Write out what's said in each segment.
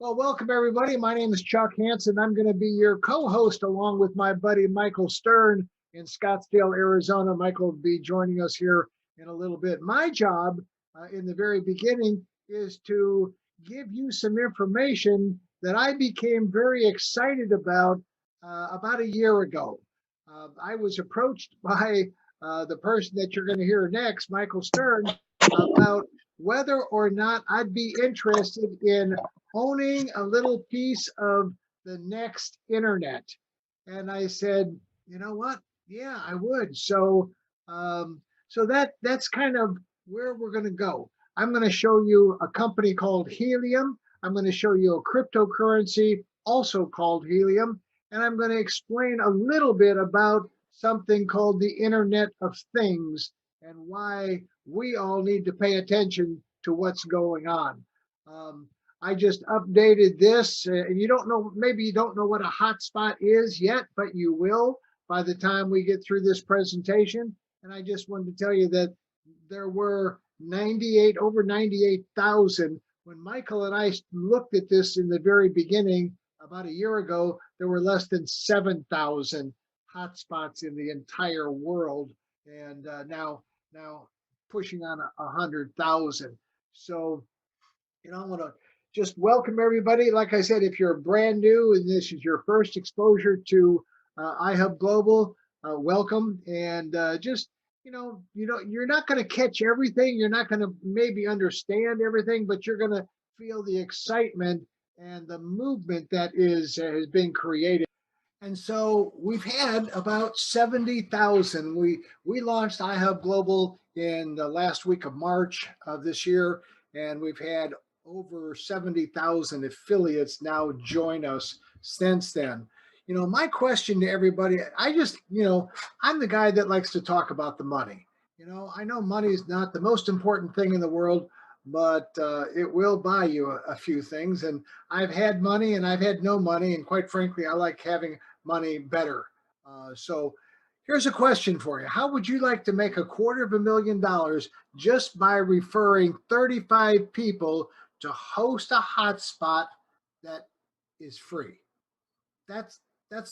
Well, welcome everybody. My name is Chuck Hansen. I'm going to be your co-host along with my buddy Michael Stern in Scottsdale, Arizona. Michael will be joining us here in a little bit. My job in the very beginning is to give you some information that I became very excited about a year ago. I was approached by the person that you're going to hear next, Michael Stern, about whether or not I'd be interested in owning a little piece of the next internet. And I said, you know what? Yeah, I would. So that's kind of where we're going to go. I'm going to show you a company called Helium. I'm going to show you a cryptocurrency also called Helium. And I'm going to explain a little bit about something called the Internet of Things and why we all need to pay attention to what's going on. I just updated this, and you don't know, maybe you don't know what a hotspot is yet, but you will by the time we get through this presentation. And I just wanted to tell you that there were over 98,000. When Michael and I looked at this in the very beginning, about a year ago, there were less than 7,000 hotspots in the entire world, and now pushing on 100,000. So, I want to just welcome everybody. Like I said, if you're brand new and this is your first exposure to Ihub Global, welcome. And you're not going to catch everything. You're not going to maybe understand everything, but you're going to feel the excitement and the movement that has been created. And so we've had about 70,000. We launched Ihub Global in the last week of March of this year, and we've had over 70,000 affiliates now join us since then. My question to everybody, I'm the guy that likes to talk about the money. I know money is not the most important thing in the world, but it will buy you a few things. And I've had money and I've had no money. And quite frankly, I like having money better. So here's a question for you. How would you like to make $250,000 just by referring 35 people to host a hotspot that is free? That's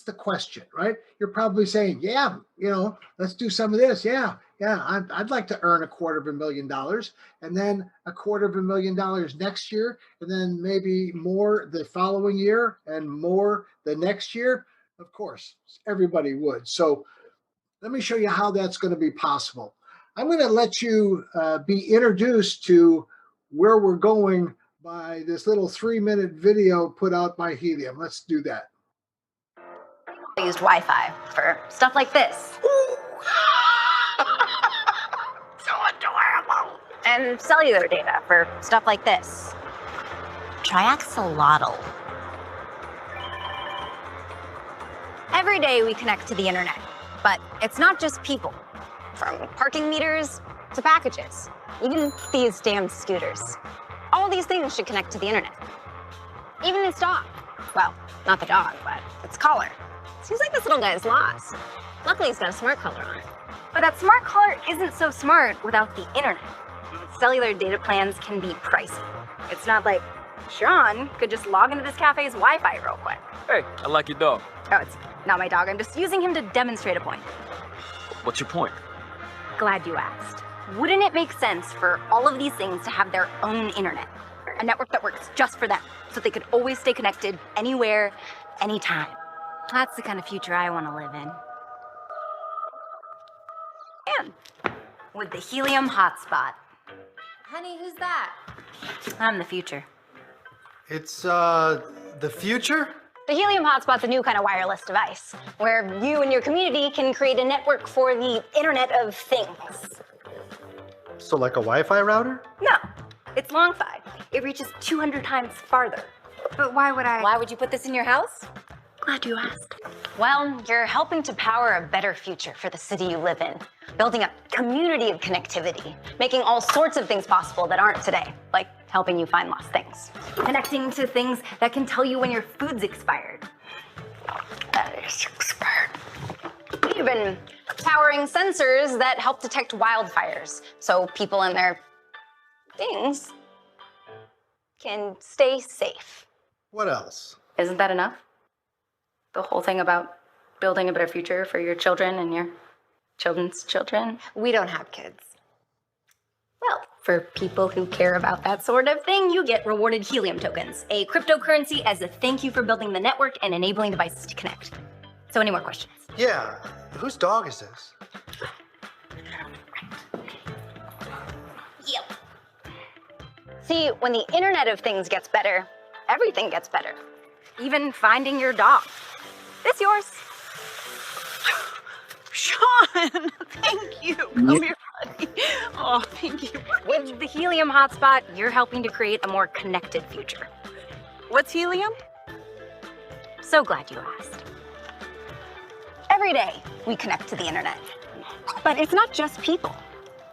the question, right? You're probably saying, yeah, let's do some of this. Yeah, I'd like to earn $250,000, and then $250,000 next year, and then maybe more the following year, and more the next year. Of course, everybody would. So let me show you how that's going to be possible. I'm going to let you be introduced to where we're going by this little 3-minute video put out by Helium. Let's do that. I used Wi-Fi for stuff like this. So adorable. And cellular data for stuff like this. Triaxolotl. Every day we connect to the internet, but it's not just people. From parking meters to packages, even these damn scooters. All these things should connect to the internet. Even this dog. Well, not the dog, but its collar. Seems like this little guy is lost. Luckily, he's got a smart collar on. But that smart collar isn't so smart without the internet. Cellular data plans can be pricey. It's not like Sean could just log into this cafe's Wi-Fi real quick. Hey, I like your dog. Oh, it's not my dog. I'm just using him to demonstrate a point. What's your point? Glad you asked. Wouldn't it make sense for all of these things to have their own internet? A network that works just for them, so they could always stay connected anywhere, anytime. That's the kind of future I want to live in. And with the Helium hotspot. Honey, who's that? I'm the future. It's, the future? The Helium hotspot's a new kind of wireless device, where you and your community can create a network for the Internet of Things. So like a Wi-Fi router? No, it's long-fi. It reaches 200 times farther. But why would I? Why would you put this in your house? Glad you asked. Well, you're helping to power a better future for the city you live in, building a community of connectivity, making all sorts of things possible that aren't today, like helping you find lost things, connecting to things that can tell you when your food's expired. That is expired. Even powering sensors that help detect wildfires, so people and their things can stay safe. What else? Isn't that enough? The whole thing about building a better future for your children and your children's children? We don't have kids. Well, for people who care about that sort of thing, you get rewarded helium tokens, a cryptocurrency as a thank you for building the network and enabling devices to connect. So any more questions? Yeah, whose dog is this? Yep. See, when the Internet of Things gets better, everything gets better. Even finding your dog. It's yours. Sean, thank you. Come here, buddy. Oh, thank you. With the helium hotspot, you're helping to create a more connected future. What's helium? So glad you asked. Every day, we connect to the Internet. But it's not just people.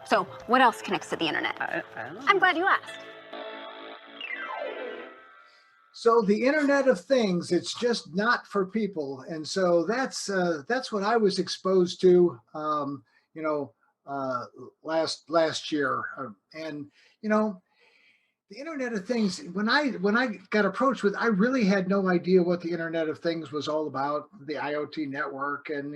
So what else connects to the Internet? I don't know. I'm glad you asked. So the Internet of Things, it's just not for people. And so that's what I was exposed to, last year. And, the Internet of Things, when I got approached with, I really had no idea what the Internet of Things was all about, the IoT network. And,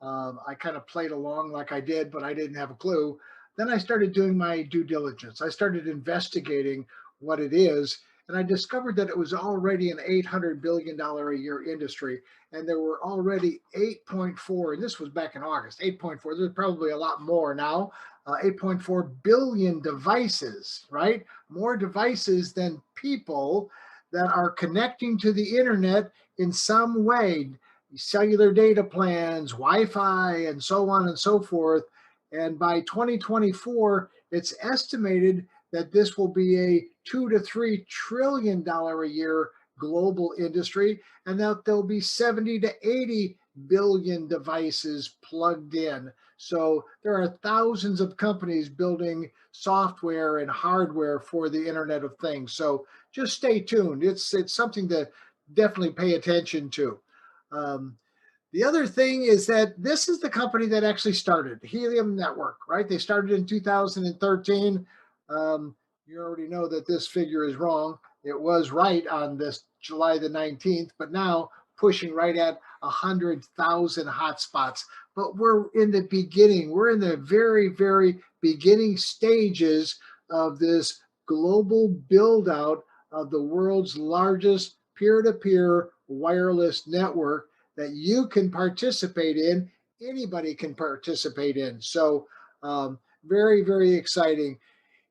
I kind of played along like I did, but I didn't have a clue. Then I started doing my due diligence. I started investigating what it is. And I discovered that it was already an $800 billion a year industry. And there were already 8.4, and this was back in August, 8.4, there's probably a lot more now, 8.4 billion devices, right? More devices than people that are connecting to the Internet in some way, cellular data plans, Wi-Fi, and so on and so forth. And by 2024, it's estimated that this will be a $2 to $3 trillion a year global industry, and that there'll be 70 to 80 billion devices plugged in. So there are thousands of companies building software and hardware for the Internet of Things. So just stay tuned. It's something to definitely pay attention to. The other thing is that this is the company that actually started Helium Network, right? They started in 2013. You already know that this figure is wrong. It was right on this July the 19th, but now pushing right at 100,000 hotspots. But we're in the beginning. We're in the very, very beginning stages of this global build out of the world's largest peer-to-peer wireless network that you can participate in. Anybody can participate in. So very, very exciting.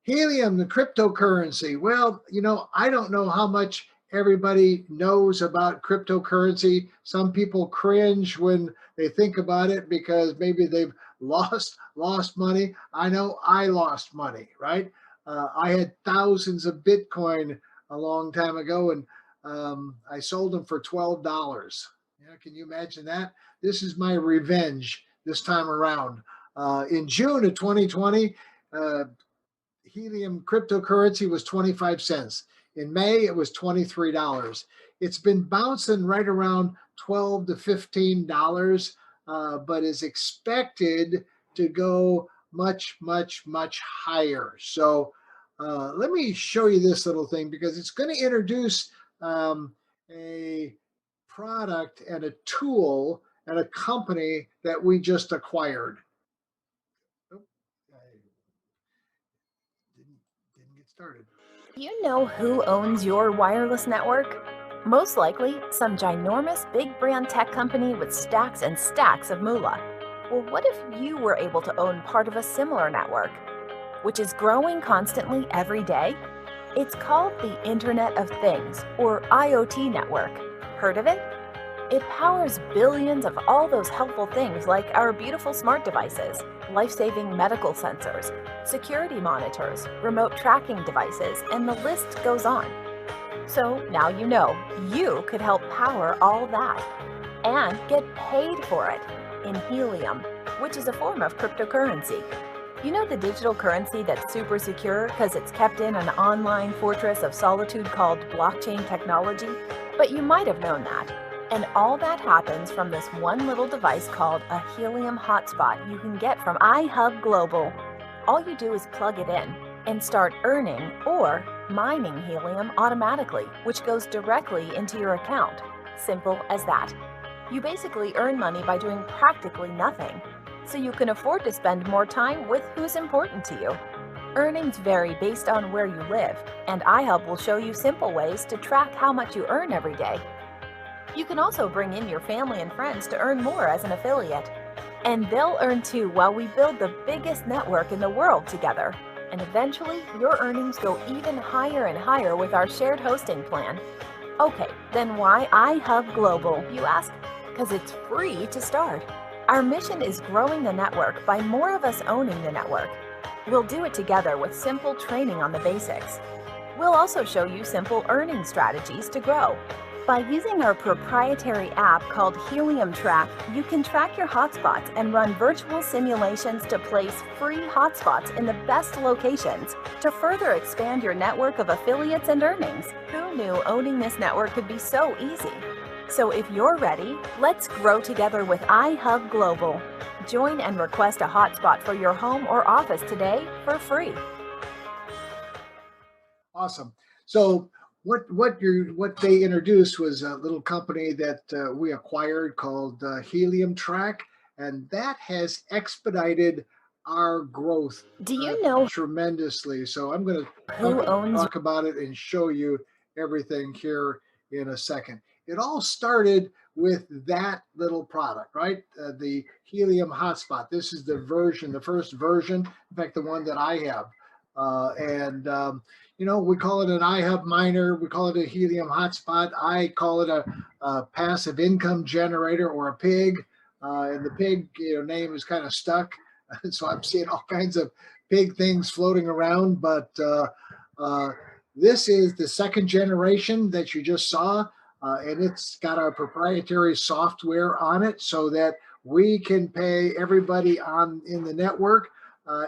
Helium, the cryptocurrency. Well, I don't know how much everybody knows about cryptocurrency. Some people cringe when they think about it because maybe they've lost money. I know I lost money, right? I had thousands of Bitcoin a long time ago, and I sold them for $12. Can you imagine that? This is my revenge this time around. In June of 2020, Helium cryptocurrency was 25 cents. In May, it was $23. It's been bouncing right around $12 to $15, but is expected to go much, much, much higher. So let me show you this little thing because it's going to introduce a product and a tool and a company that we just acquired. Didn't get started. You know who owns your wireless network? Most likely, some ginormous big brand tech company with stacks and stacks of moolah. Well, what if you were able to own part of a similar network, which is growing constantly every day? It's called the Internet of Things, or IoT network. Heard of it? It powers billions of all those helpful things like our beautiful smart devices, life-saving medical sensors, security monitors, remote tracking devices, and the list goes on. So now you know you could help power all that and get paid for it in helium, which is a form of cryptocurrency. You know the digital currency that's super secure because it's kept in an online fortress of solitude called blockchain technology? But you might have known that. And all that happens from this one little device called a helium hotspot you can get from Ihub Global. All you do is plug it in, and start earning or mining helium automatically, which goes directly into your account. Simple as that. You basically earn money by doing practically nothing, so you can afford to spend more time with who's important to you. Earnings vary based on where you live, and Ihub will show you simple ways to track how much you earn every day. You can also bring in your family and friends to earn more as an affiliate. And they'll earn too while we build the biggest network in the world together. And eventually, your earnings go even higher and higher with our shared hosting plan. Okay, then why Ihub Global, you ask? Because it's free to start. Our mission is growing the network by more of us owning the network. We'll do it together with simple training on the basics. We'll also show you simple earning strategies to grow. By using our proprietary app called Helium Track, you can track your hotspots and run virtual simulations to place free hotspots in the best locations to further expand your network of affiliates and earnings. Who knew owning this network could be so easy? So if you're ready, let's grow together with Ihub Global. Join and request a hotspot for your home or office today for free. Awesome. So what they introduced was a little company that we acquired called Helium Track, and that has expedited our growth Do you know tremendously. So I'm going who to owns talk about it and show you everything here in a second. It all started with that little product, right? The Helium Hotspot. This is the first version, in fact, the one that I have. You know, we call it an Ihub miner. We call it a Helium Hotspot. I call it a passive income generator, or a pig. And the pig, name is kind of stuck. So I'm seeing all kinds of pig things floating around. But this is the second generation that you just saw. And it's got our proprietary software on it so that we can pay everybody in the network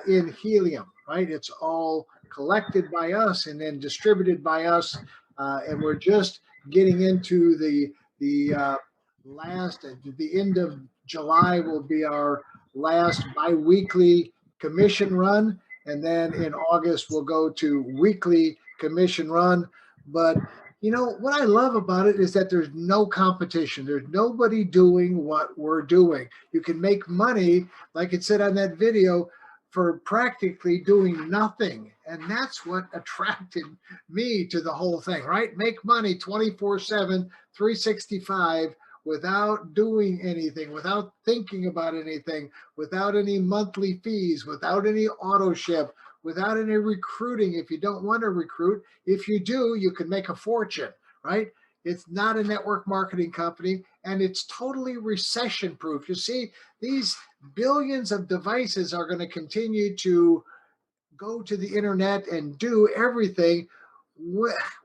in helium, right? It's all collected by us and then distributed by us. And we're just getting into the end of July will be our last bi-weekly commission run. And then in August, we'll go to weekly commission run. But what I love about it is that there's no competition. There's nobody doing what we're doing. You can make money, like it said on that video, for practically doing nothing. And that's what attracted me to the whole thing, right? Make money 24/7, 365 without doing anything, without thinking about anything, without any monthly fees, without any auto ship, without any recruiting. If you don't want to recruit, if you do, you can make a fortune, right? It's not a network marketing company, and it's totally recession proof. You see, these billions of devices are going to continue to go to the internet and do everything.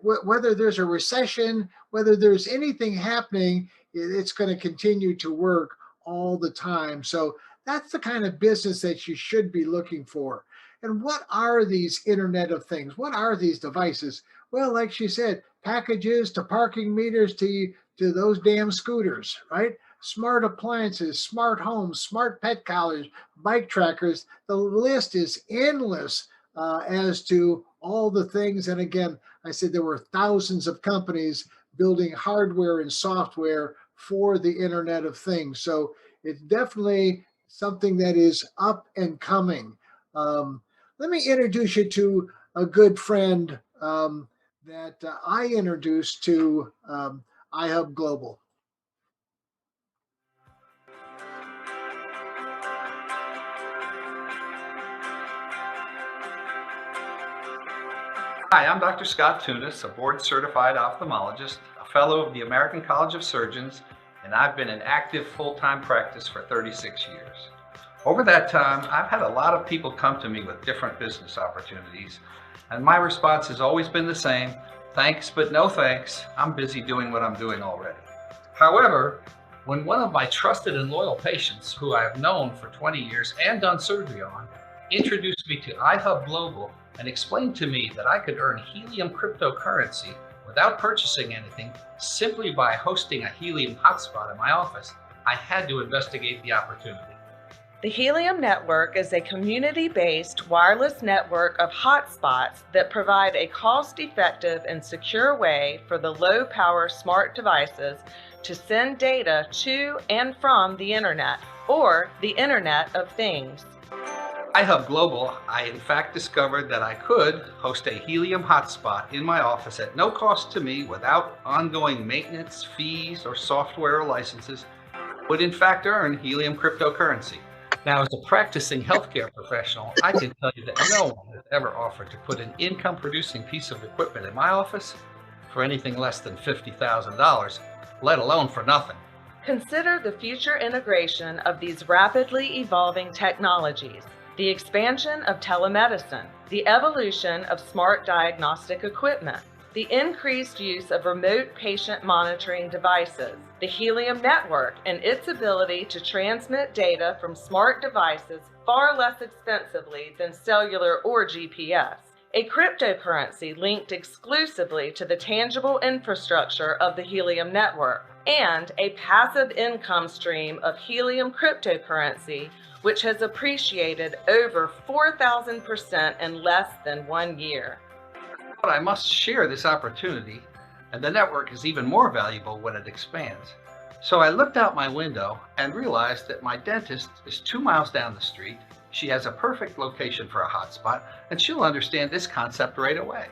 Whether there's a recession, whether there's anything happening, it's going to continue to work all the time. So that's the kind of business that you should be looking for. And what are these Internet of Things? What are these devices? Well, like she said, packages to parking meters to those damn scooters, right? Smart appliances, smart homes, smart pet collars, bike trackers. The list is endless as to all the things. And again, I said there were thousands of companies building hardware and software for the Internet of Things. So it's definitely something that is up and coming. Let me introduce you to a good friend that I introduced to Ihub Global. Hi, I'm Dr. Scott Tunis, a board-certified ophthalmologist, a fellow of the American College of Surgeons, and I've been in active full-time practice for 36 years. Over that time, I've had a lot of people come to me with different business opportunities, and my response has always been the same: thanks, but no thanks. I'm busy doing what I'm doing already. However, when one of my trusted and loyal patients, who I've known for 20 years and done surgery on, introduced me to Ihub Global and explained to me that I could earn helium cryptocurrency without purchasing anything simply by hosting a helium hotspot in my office, I had to investigate the opportunity. The Helium Network is a community-based wireless network of hotspots that provide a cost-effective and secure way for the low-power smart devices to send data to and from the Internet, or the Internet of Things. Ihub Global, I in fact discovered that I could host a helium hotspot in my office at no cost to me without ongoing maintenance, fees, or software licenses, would in fact earn helium cryptocurrency. Now, as a practicing healthcare professional, I can tell you that no one has ever offered to put an income-producing piece of equipment in my office for anything less than $50,000, let alone for nothing. Consider the future integration of these rapidly evolving technologies, the expansion of telemedicine, the evolution of smart diagnostic equipment, the increased use of remote patient monitoring devices, the Helium Network and its ability to transmit data from smart devices far less expensively than cellular or GPS, a cryptocurrency linked exclusively to the tangible infrastructure of the Helium Network, and a passive income stream of helium cryptocurrency which has appreciated over 4,000% in less than 1 year. But I must share this opportunity, and the network is even more valuable when it expands. So I looked out my window and realized that my dentist is 2 miles down the street. She has a perfect location for a hotspot, and she'll understand this concept right away.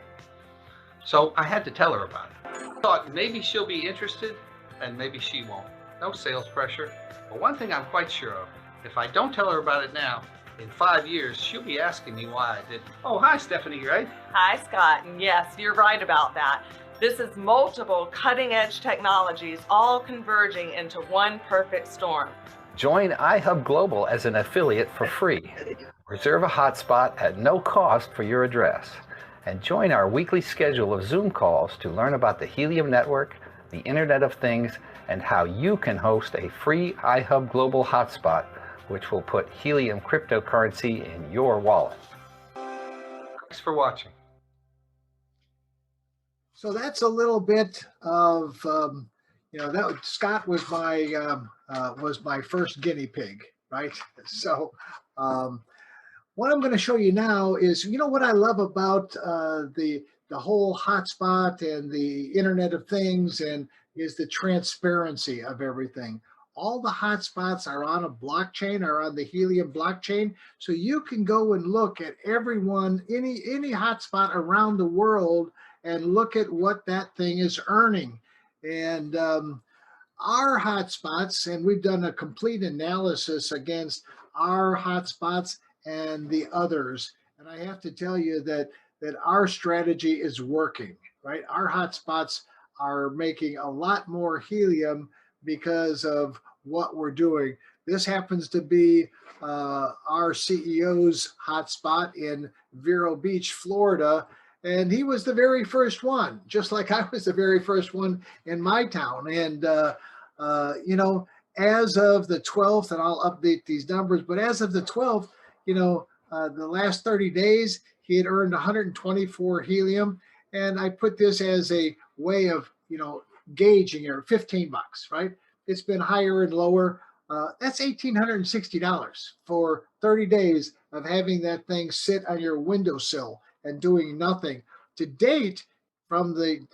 So I had to tell her about it. I thought maybe she'll be interested, and maybe she won't. No sales pressure. But one thing I'm quite sure of, if I don't tell her about it now, in 5 years, she'll be asking me why I didn't. Oh, hi, Stephanie, right? Hi, Scott, and yes, you're right about that. This is multiple cutting-edge technologies all converging into one perfect storm. Join Ihub Global as an affiliate for free. Reserve a hotspot at no cost for your address. And join our weekly schedule of Zoom calls to learn about the Helium Network, the Internet of Things, and how you can host a free Ihub Global hotspot, which will put helium cryptocurrency in your wallet. Thanks for watching. So that's a little bit of, that Scott was my first guinea pig, right? So what I'm going to show you now is, what I love about the whole hotspot and the Internet of Things is the transparency of everything. All the hotspots are on a blockchain, are on the Helium blockchain. So you can go and look at everyone, any hotspot around the world, and look at what that thing is earning. And our hotspots, and we've done a complete analysis against our hotspots and the others. And I have to tell you that our strategy is working, right? Our hotspots are making a lot more helium because of what we're doing. This happens to be our CEO's hotspot in Vero Beach, Florida, and he was the very first one, just like I was the very first one in my town. And as of the 12th, and I'll update these numbers, but as of the 12th, the last 30 days, he had earned 124 helium, and I put this as a way of gauging here, $15, right? It's been higher and lower. That's $1,860 for 30 days of having that thing sit on your windowsill and doing nothing. To date, from the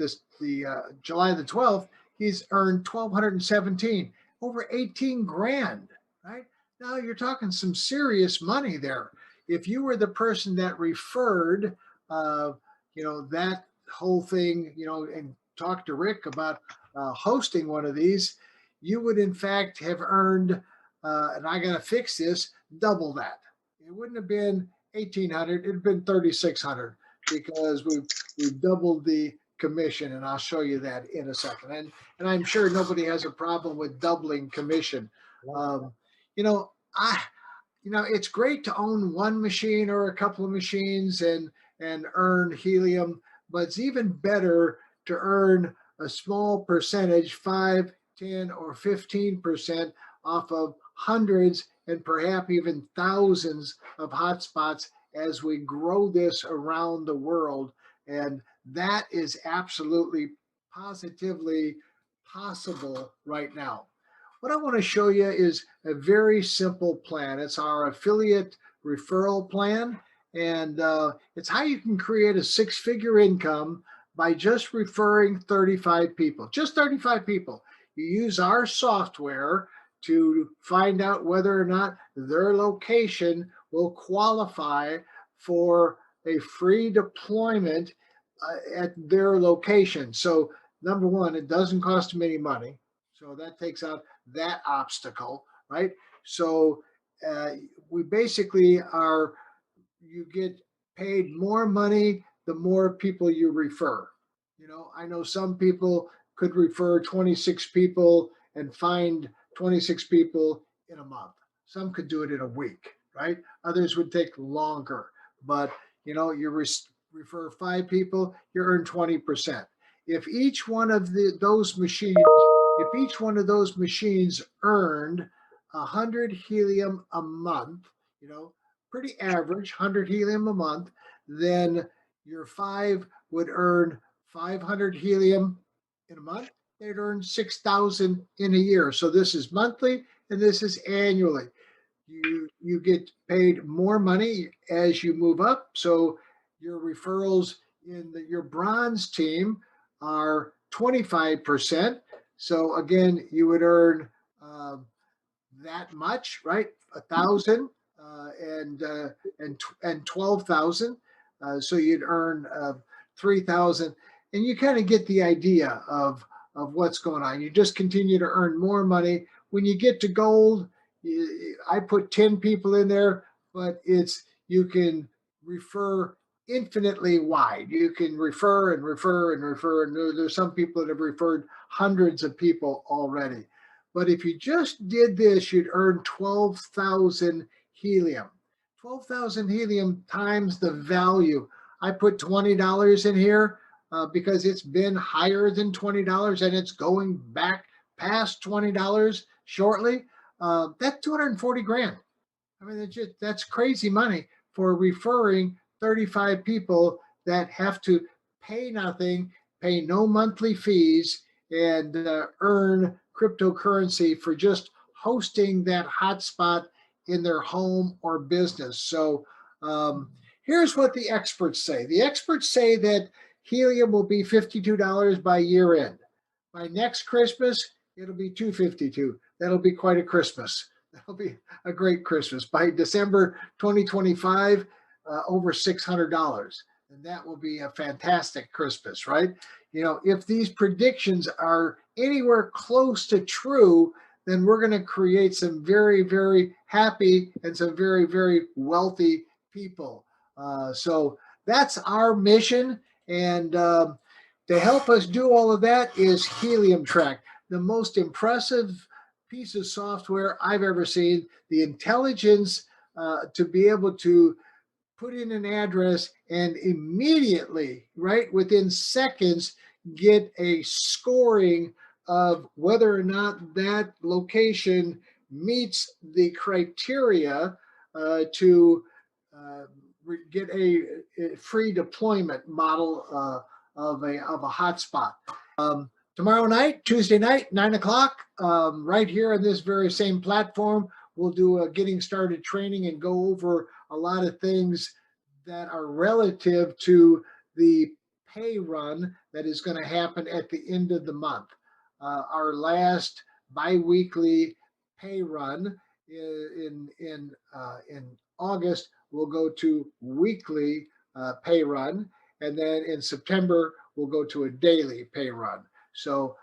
July the 12th, he's earned $1,217, over 18 grand, right? Now you're talking some serious money there. If you were the person that referred, that whole thing, and talked to Rick about hosting one of these, you would in fact have earned, and I got to fix this, double that. It wouldn't have been 1,800, it'd been 3,600, because we've doubled the commission, and I'll show you that in a second. And I'm sure nobody has a problem with doubling commission. It's great to own one machine or a couple of machines and earn helium, but it's even better to earn a small percentage, 5, 10, or 15% off of hundreds and perhaps even thousands of hotspots as we grow this around the world. And that is absolutely, positively possible right now. What I want to show you is a very simple plan. It's our affiliate referral plan, and it's how you can create a six-figure income by just referring 35 people, just 35 people. You use our software to find out whether or not their location will qualify for a free deployment at their location. So number one, it doesn't cost them any money. So that takes out that obstacle, right? So we basically are, you get paid more money the more people you refer. You know, I know some people could refer 26 people and find 26 people in a month. Some could do it in a week, right? Others would take longer. But, you know, you refer 5 people, you earn 20%. If each one of those machines earned 100 helium a month, you know, pretty average, 100 helium a month, then your 5 would earn 500 helium in a month. They'd earn 6,000 in a year. So this is monthly and this is annually. You get paid more money as you move up. So your referrals in your bronze team are 25%. So again, you would earn that much, right? 1,000 and 12,000. So you'd earn 3,000, and you kind of get the idea of what's going on. You just continue to earn more money. When you get to gold, I put 10 people in there, but you can refer infinitely wide. You can refer and refer and refer, and there's some people that have referred hundreds of people already. But if you just did this, you'd earn 12,000 helium. 12,000 helium times the value. I put $20 in here because it's been higher than $20 and it's going back past $20 shortly. That's 240 grand. I mean, that's crazy money for referring 35 people that have to pay nothing, pay no monthly fees, and earn cryptocurrency for just hosting that hotspot in their home or business. So here's what the experts say. The experts say that helium will be $52 by year end. By next Christmas, it'll be $252. That'll be quite a Christmas. That'll be a great Christmas. By December 2025, over $600. And that will be a fantastic Christmas, right? You know, if these predictions are anywhere close to true, then we're going to create some very, very happy and some very, very wealthy people. So that's our mission. And to help us do all of that is Helium Track, the most impressive piece of software I've ever seen. The intelligence to be able to put in an address and immediately, right, within seconds, get a scoring of whether or not that location meets the criteria to get a free deployment model of a hotspot. Tomorrow night, Tuesday night, 9 o'clock, right here on this very same platform, we'll do a getting started training and go over a lot of things that are relative to the pay run that is going to happen at the end of the month. Our last biweekly pay run in August will go to weekly pay run, and then in September we'll go to a daily pay run. So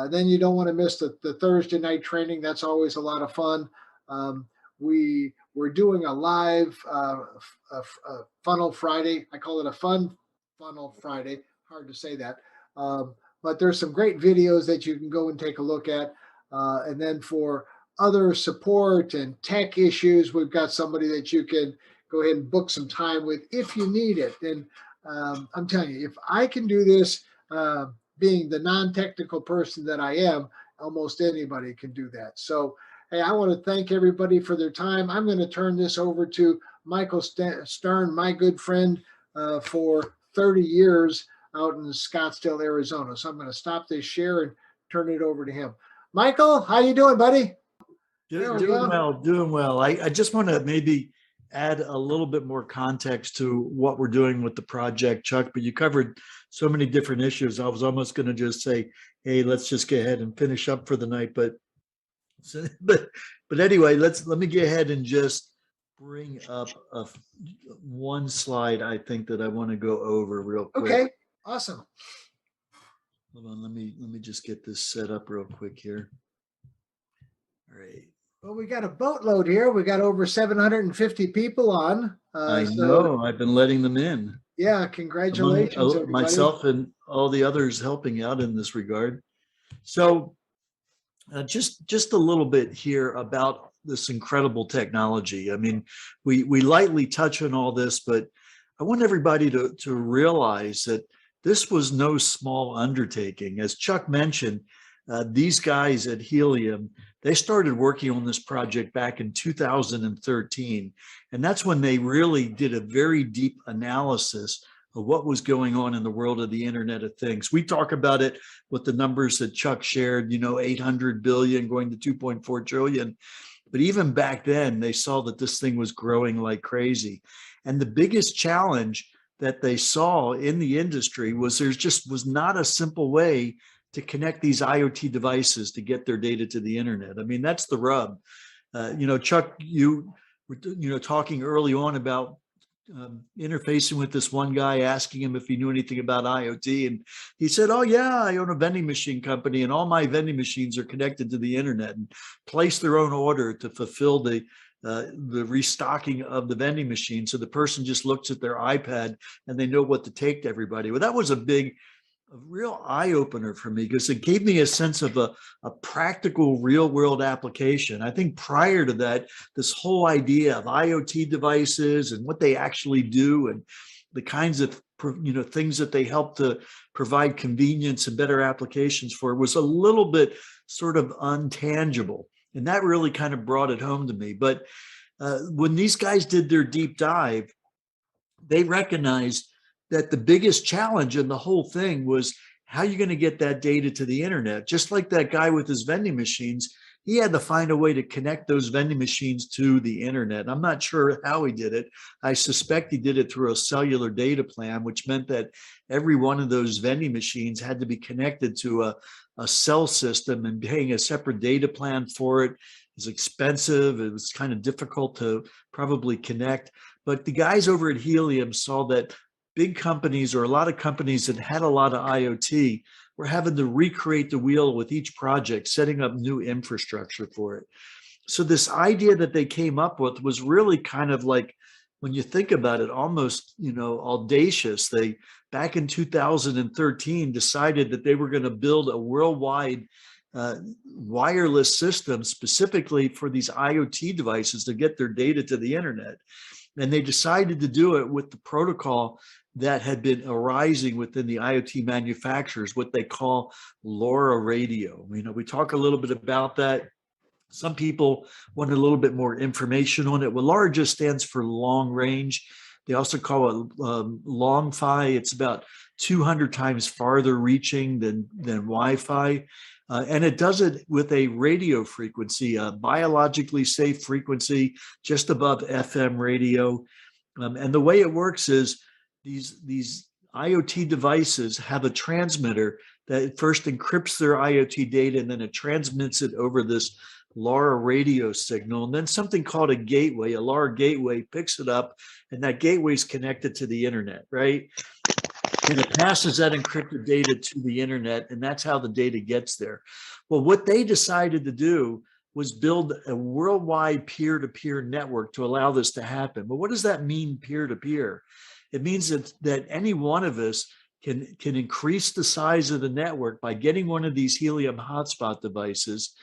then you don't want to miss the Thursday night training. That's always a lot of fun. We're doing a live Funnel Friday. I call it a fun Funnel Friday. Hard to say that. But there's some great videos that you can go and take a look at. And then for other support and tech issues, we've got somebody that you can go ahead and book some time with if you need it. And I'm telling you, if I can do this, being the non-technical person that I am, almost anybody can do that. So, hey, I want to thank everybody for their time. I'm going to turn this over to Michael Stern, my good friend for 30 years out in Scottsdale, Arizona. So I'm going to stop this share and turn it over to him. Michael, how you doing, buddy? There we Doing go. well, doing well. I just want to maybe add a little bit more context to what we're doing with the project, Chuck, but you covered so many different issues. I was almost going to just say, hey, let's just go ahead and finish up for the night. But anyway, let me go ahead and just bring up one slide I think that I want to go over real quick. Okay, awesome. Hold on, let me just get this set up real quick here. All right. Well, we got a boatload here. We got over 750 people on. I so, know. I've been letting them in. Yeah, congratulations, everybody. Myself and all the others helping out in this regard. So just a little bit here about this incredible technology. I mean, we lightly touch on all this, but I want everybody to realize that this was no small undertaking. As Chuck mentioned, these guys at Helium, they started working on this project back in 2013. And that's when they really did a very deep analysis of what was going on in the world of the Internet of Things. We talk about it with the numbers that Chuck shared, 800 billion going to 2.4 trillion. But even back then, they saw that this thing was growing like crazy. And the biggest challenge that they saw in the industry was there just was not a simple way to connect these IoT devices to get their data to the internet. I mean, that's the rub. Chuck, you were talking early on about interfacing with this one guy, asking him if he knew anything about IoT. And he said, oh yeah, I own a vending machine company and all my vending machines are connected to the internet and place their own order to fulfill the restocking of the vending machine. So the person just looks at their iPad and they know what to take to everybody. Well, that was a real eye-opener for me because it gave me a sense of a practical real-world application. I think prior to that, this whole idea of IoT devices and what they actually do and the kinds of things that they help to provide convenience and better applications for was a little bit sort of untangible. And that really kind of brought it home to me. But when these guys did their deep dive, they recognized that the biggest challenge in the whole thing was how you're going to get that data to the internet. Just like that guy with his vending machines, he had to find a way to connect those vending machines to the internet. I'm not sure how he did it. I suspect he did it through a cellular data plan, which meant that every one of those vending machines had to be connected to a cell system, and paying a separate data plan for it is expensive. It was kind of difficult to probably connect. But the guys over at Helium saw that big companies, or a lot of companies that had a lot of IoT, were having to recreate the wheel with each project, setting up new infrastructure for it. So this idea that they came up with was really kind of like, when you think about it, almost, audacious. They, back in 2013, decided that they were going to build a worldwide wireless system specifically for these IoT devices to get their data to the internet. And they decided to do it with the protocol that had been arising within the IoT manufacturers, what they call LUAR radio. We talk a little bit about that. Some people want a little bit more information on it. Well, LUAR just stands for long range. They also call it long-fi. It's about 200 times farther reaching than Wi-Fi. And it does it with a radio frequency, a biologically safe frequency just above FM radio. And the way it works is these IoT devices have a transmitter that first encrypts their IoT data, and then it transmits it over this LUAR radio signal. And then something called a gateway, a LUAR gateway, picks it up, and that gateway is connected to the internet, right? And it passes that encrypted data to the internet, and that's how the data gets there. Well, what they decided to do was build a worldwide peer-to-peer network to allow this to happen. But what does that mean, peer-to-peer? It means that any one of us can increase the size of the network by getting one of these Helium hotspot devices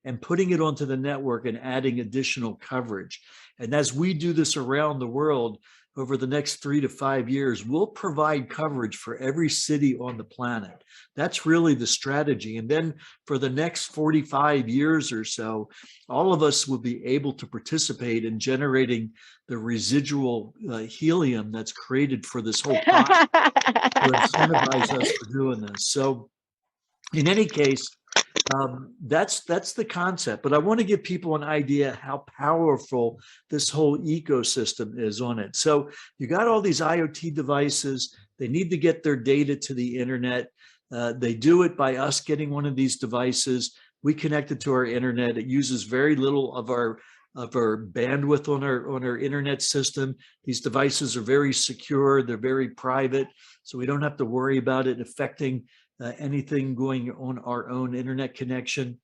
and putting it onto the network and adding additional coverage. And as we do this around the world, over the next 3 to 5 years, we'll provide coverage for every city on the planet. That's really the strategy. And then for the next 45 years or so, all of us will be able to participate in generating the residual helium that's created for this whole project to incentivize us for doing this. So in any case, That's the concept. But I want to give people an idea how powerful this whole ecosystem is on it. So you got all these IoT devices. They need to get their data to the internet. They do it by us getting one of these devices. We connect it to our internet. It uses very little of our bandwidth on our internet system. These devices are very secure. They're very private, so we don't have to worry about it affecting anything going on our own internet connection.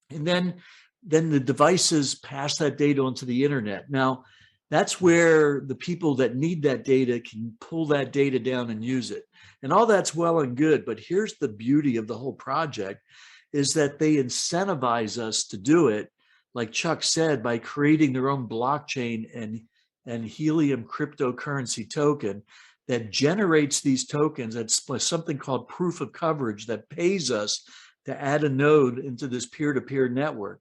And then the devices pass that data onto the internet. Now, that's where the people that need that data can pull that data down and use it. And all that's well and good, but here's the beauty of the whole project is that they incentivize us to do it, like Chuck said, by creating their own blockchain and Helium cryptocurrency token that generates these tokens. That's something called proof of coverage that pays us to add a node into this peer-to-peer network.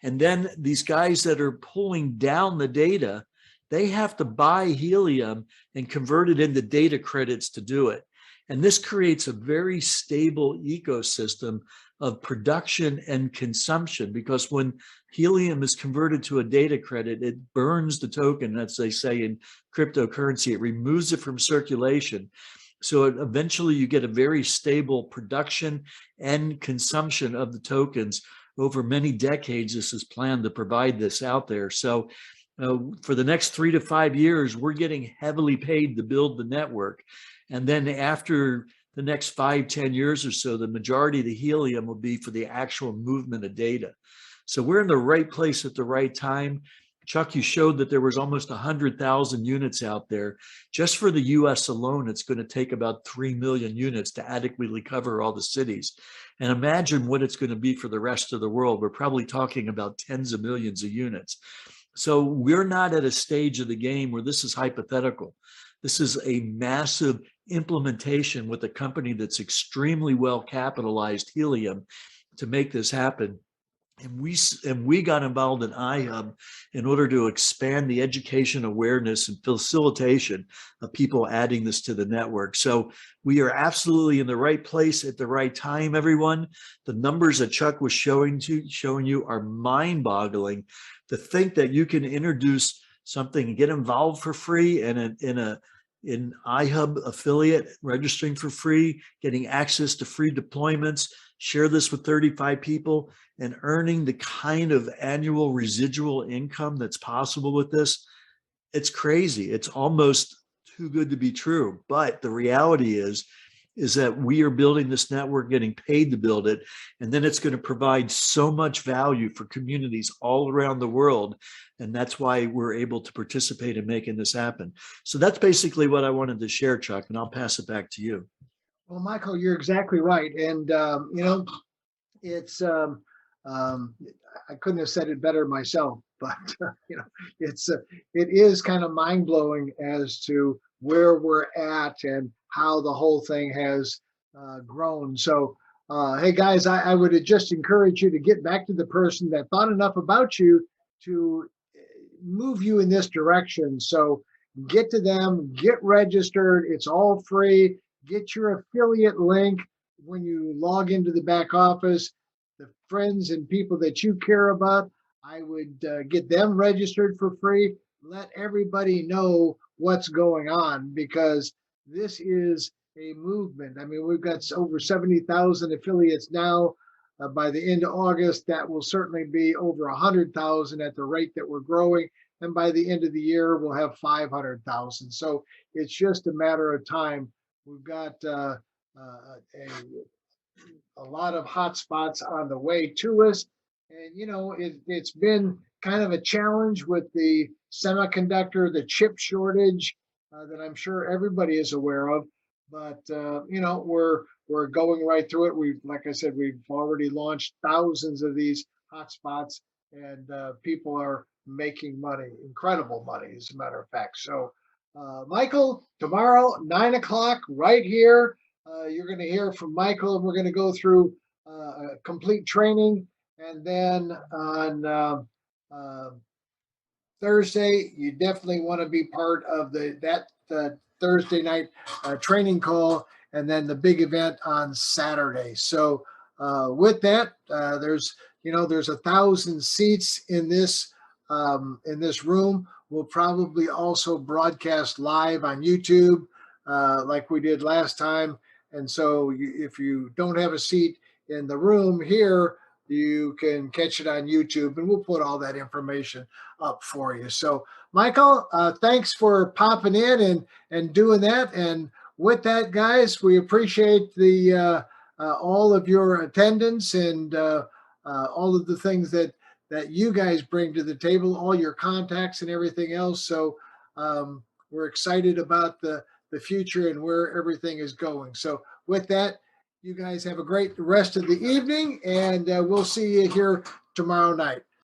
And then these guys that are pulling down the data, they have to buy Helium and convert it into data credits to do it. And this creates a very stable ecosystem of production and consumption, because when Helium is converted to a data credit, it burns the token, as they say in cryptocurrency. It removes it from circulation. So eventually you get a very stable production and consumption of the tokens over many decades. This is planned to provide this out there. So for the next 3 to 5 years, we're getting heavily paid to build the network. And then after the next 5-10 years or so, the majority of the Helium will be for the actual movement of data. So we're in the right place at the right time. Chuck, you showed that there was almost 100,000 units out there. Just for the US alone, it's going to take about 3 million units to adequately cover all the cities. And imagine what it's going to be for the rest of the world. We're probably talking about tens of millions of units. So we're not at a stage of the game where this is hypothetical. This is a massive implementation with a company that's extremely well capitalized, Helium, to make this happen. And we got involved in Ihub in order to expand the education awareness and facilitation of people adding this to the network. So we are absolutely in the right place at the right time, everyone. The numbers that Chuck was showing you are mind-boggling. To think that you can introduce something and get involved for free and in Ihub affiliate, registering for free, getting access to free deployments, share this with 35 people, and earning the kind of annual residual income that's possible with this. It's crazy. It's almost too good to be true. But the reality is that we are building this network, getting paid to build it, and then it's going to provide so much value for communities all around the world. And that's why we're able to participate in making this happen. So that's basically what I wanted to share, Chuck, and I'll pass it back to you. Well, Michael, you're exactly right. And, it's, I couldn't have said it better myself, but, it is kind of mind blowing as to where we're at and how the whole thing has grown. So, hey guys, I would just encourage you to get back to the person that thought enough about you to move you in this direction. So get to them, get registered. It's all free. Get your affiliate link when you log into the back office. The friends and people that you care about, I would get them registered for free. Let everybody know what's going on, because this is a movement. I mean, we've got over 70,000 affiliates now. By the end of August, that will certainly be over 100,000 at the rate that we're growing. And by the end of the year, we'll have 500,000. So it's just a matter of time. We've got a lot of hotspots on the way to us. And, it's been kind of a challenge with the semiconductor, the chip shortage that I'm sure everybody is aware of. But, we're going right through it. Like I said, we've already launched thousands of these hotspots, and people are making money, incredible money, as a matter of fact. So, Michael, tomorrow, 9 o'clock, right here, you're going to hear from Michael, and we're going to go through a complete training. And then on Thursday, you definitely want to be part of that Thursday night training call, and then the big event on Saturday. So with that, there's 1,000 seats in this room. We'll probably also broadcast live on YouTube like we did last time. And so if you don't have a seat in the room here, you can catch it on YouTube, and we'll put all that information up for you. So, Michael, thanks for popping in and doing that. And with that, guys, we appreciate the all of your attendance and all of the things that you guys bring to the table, all your contacts and everything else. So we're excited about the future and where everything is going. So with that, you guys have a great rest of the evening, and we'll see you here tomorrow night.